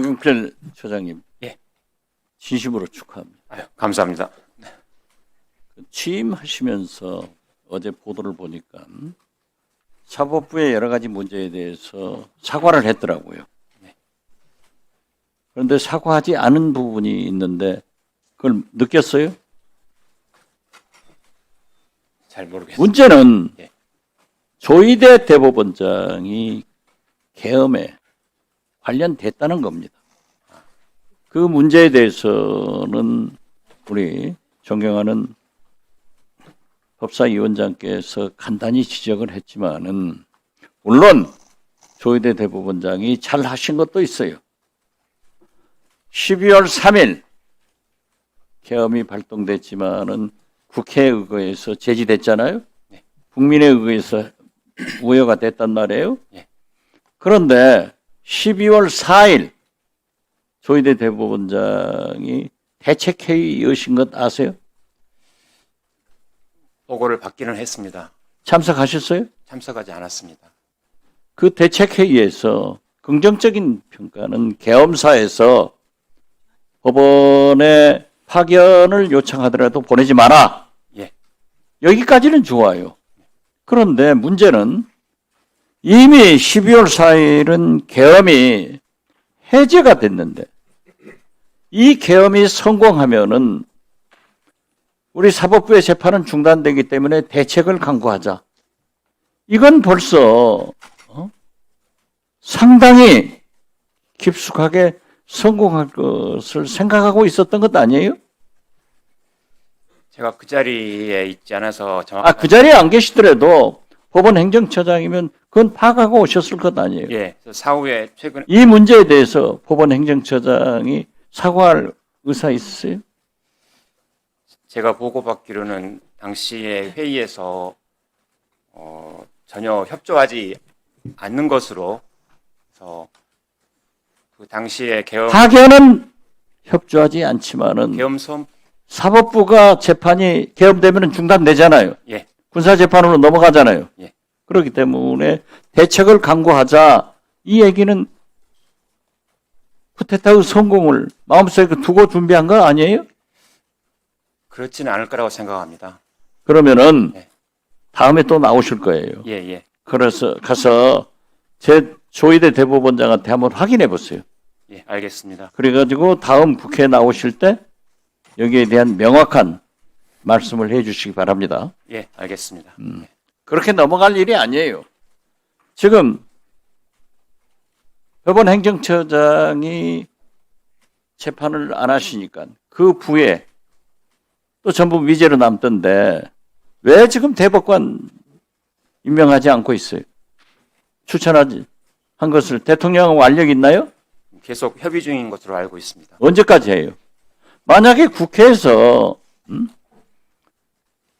노경필 처장님, 예. 진심으로 축하합니다. 아유, 감사합니다. 취임하시면서 어제 보도를 보니까 사법부의 여러 가지 문제에 대해서 사과를 했더라고요. 네. 그런데 사과하지 않은 부분이 있는데 그걸 느꼈어요? 잘 모르겠습니다. 문제는 예. 조희대 대법원장이 계엄에 관련됐다는 겁니다. 그 문제에 대해서는 우리 존경하는 법사위원장께서 간단히 지적을 했지만은 물론 조희대 대법원장이 잘 하신 것도 있어요. 12월 3일 계엄이 발동됐지만은 국회에 의거해서 제지됐잖아요. 네. 국민에 의거해서 우회가 됐단 말이에요. 네. 그런데 12월 4일 조희대 대법원장이 대책회의 여신 것 아세요? 보고를 받기는 했습니다. 참석하셨어요? 참석하지 않았습니다. 그 대책회의에서 긍정적인 평가는 계엄사에서 법원에 파견을 요청하더라도 보내지 마라. 예. 여기까지는 좋아요. 그런데 문제는 이미 12월 4일은 계엄이 해제가 됐는데 이 계엄이 성공하면은 우리 사법부의 재판은 중단되기 때문에 대책을 강구하자. 이건 벌써 상당히 깊숙하게 성공할 것을 생각하고 있었던 것 아니에요? 제가 그 자리에 있지 않아서 정확하게. 그 자리에 안 계시더라도 법원 행정처장이면 그건 파악하고 오셨을 것 아니에요? 예. 사후에 최근 이 문제에 대해서 법원 행정처장이 사과할 의사 있으세요? 제가 보고받기로는 당시의 회의에서 전혀 협조하지 않는 것으로 그래서 그 당시에 파견은 협조하지 않지만은 계엄 소음. 사법부가 재판이 계엄되면 중단되잖아요. 예. 군사재판으로 넘어가잖아요. 예. 그렇기 때문에 대책을 강구하자. 이 얘기는 쿠데타의 성공을 마음속에 두고 준비한 거 아니에요? 그렇지는 않을 거라고 생각합니다. 그러면은 예. 다음에 또 나오실 거예요. 예, 예. 그래서 가서 제 조희대 대법원장한테 한번 확인해 보세요. 예, 알겠습니다. 그래가지고 다음 국회에 나오실 때 여기에 대한 명확한 말씀을 해 주시기 바랍니다. 예, 알겠습니다. 예. 그렇게 넘어갈 일이 아니에요. 지금 법원 행정처장이 재판을 안 하시니까 그 부에 또 전부 미제로 남던데 왜 지금 대법관 임명하지 않고 있어요? 추천하지 한 것을 대통령하고 알력 있나요? 계속 협의 중인 것으로 알고 있습니다. 언제까지 해요? 만약에 국회에서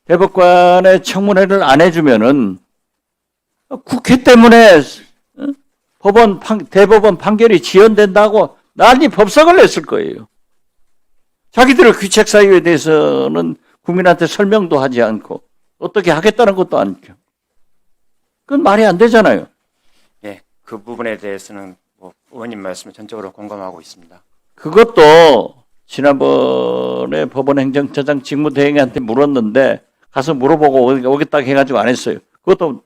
대법관의 청문회를 안 해주면은 국회 때문에 대법원 판결이 지연된다고 난리 법석을 냈을 거예요. 자기들의 귀책 사유에 대해서는 국민한테 설명도 하지 않고 어떻게 하겠다는 것도 않고 그건 말이 안 되잖아요. 예, 그 부분에 대해서는 의원님 말씀을 전적으로 공감하고 있습니다. 그것도 지난번에 법원 행정처장 직무대행한테 물었는데 가서 물어보고 오겠다고 해가지고 안 했어요. 그것도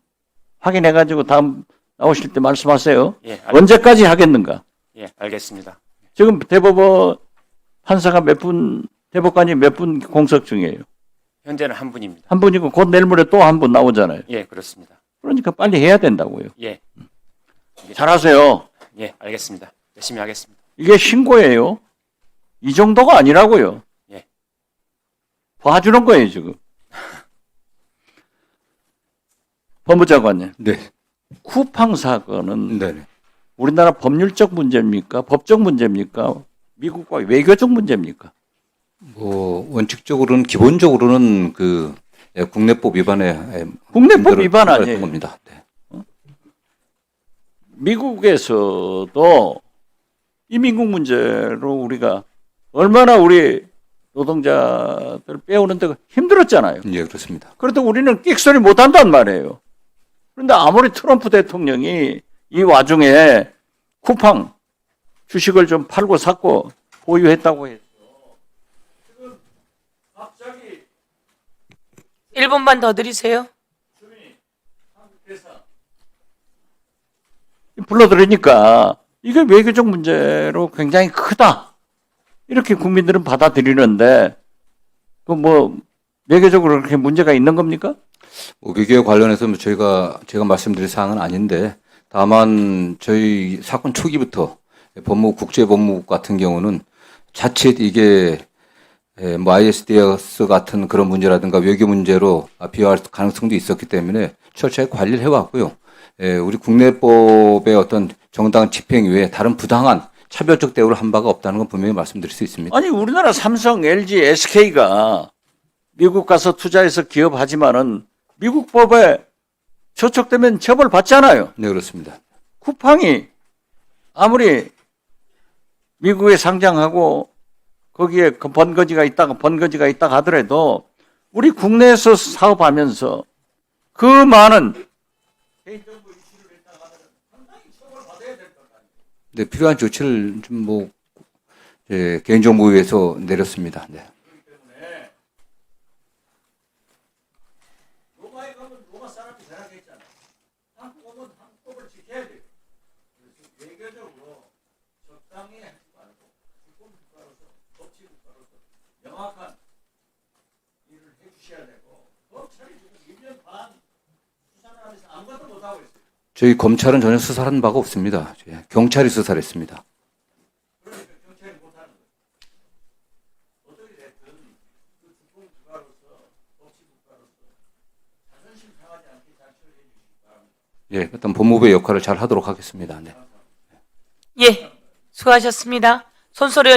확인해가지고 다음 나오실 때 말씀하세요. 예, 언제까지 하겠는가? 예, 알겠습니다. 지금 대법원 판사가 대법관이 몇 분 공석 중이에요? 현재는 한 분입니다. 한 분이고 곧 내일 모레 또 한 분 나오잖아요. 예, 그렇습니다. 그러니까 빨리 해야 된다고요. 예. 잘하세요. 예, 알겠습니다. 열심히 하겠습니다. 이게 신고예요. 이 정도가 아니라고요. 예. 봐주는 거예요, 지금. 법무장관님. 네. 쿠팡 사건은 네. 우리나라 법률적 문제입니까? 법적 문제입니까? 미국과 외교적 문제입니까? 원칙적으로는 기본적으로는 국내법 위반에 국내법 위반 아니에요. 겁니다. 네. 미국에서도 이민국 문제로 우리가 얼마나 우리 노동자들 빼오는데 힘들었잖아요. 예, 그렇습니다. 그런데 우리는 끽소리 못한단 말이에요. 그런데 아무리 트럼프 대통령이 이 와중에 쿠팡 주식을 좀 팔고 샀고 보유했다고 해서 지금 갑자기 1분만 더 드리세요. 불러들으니까 이게 외교적 문제로 굉장히 크다. 이렇게 국민들은 받아들이는데 그 뭐 외교적으로 그렇게 문제가 있는 겁니까? 외교에 관련해서 뭐 제가 말씀드릴 사항은 아닌데 다만 저희 사건 초기부터 법무부 국제법무국 같은 경우는 자칫 이게 뭐 ISDS 같은 그런 문제라든가 외교 문제로 비화할 가능성도 있었기 때문에 철저히 관리를 해왔고요. 우리 국내법의 어떤 정당한 집행 외에 다른 부당한 차별적 대우를 한 바가 없다는 건 분명히 말씀드릴 수 있습니다. 아니 우리나라 삼성, LG, SK가 미국 가서 투자해서 기업하지만은 미국 법에 저촉되면 처벌 받잖아요. 네, 그렇습니다. 쿠팡이 아무리 미국에 상장하고 거기에 그 번거지가 있다가 하더라도 우리 국내에서 사업하면서 그 많은 개인정보 이슈를 했다가는 상당히 처벌받아야 될 것 같아요. 네, 필요한 조치를 좀 뭐 개인정보위에서 내렸습니다. 네. 로마에 가면 로마 사람이 생각했잖아. 한국 오면 한국법을 지켜야 돼. 그래서 외교적으로 적당히 하지 말고 주권 국가로서 법치 국가로서 명확한 일을 해주셔야 되고 검찰이 지금 1년 반 수사를 하면서 아무것도 못하고 있어요. 저희 검찰은 전혀 수사한 바가 없습니다. 경찰이 수사를 했습니다. 그러니까 경찰이 못하는 거예요. 어떻게 됐든 그 주권 국가로서 법치 국가로서 자존심 상하지 않게 잘 처리해 주시기 바랍니다. 예, 어떤 법무부의 역할을 잘 하도록 하겠습니다. 네. 예, 수고하셨습니다. 손소리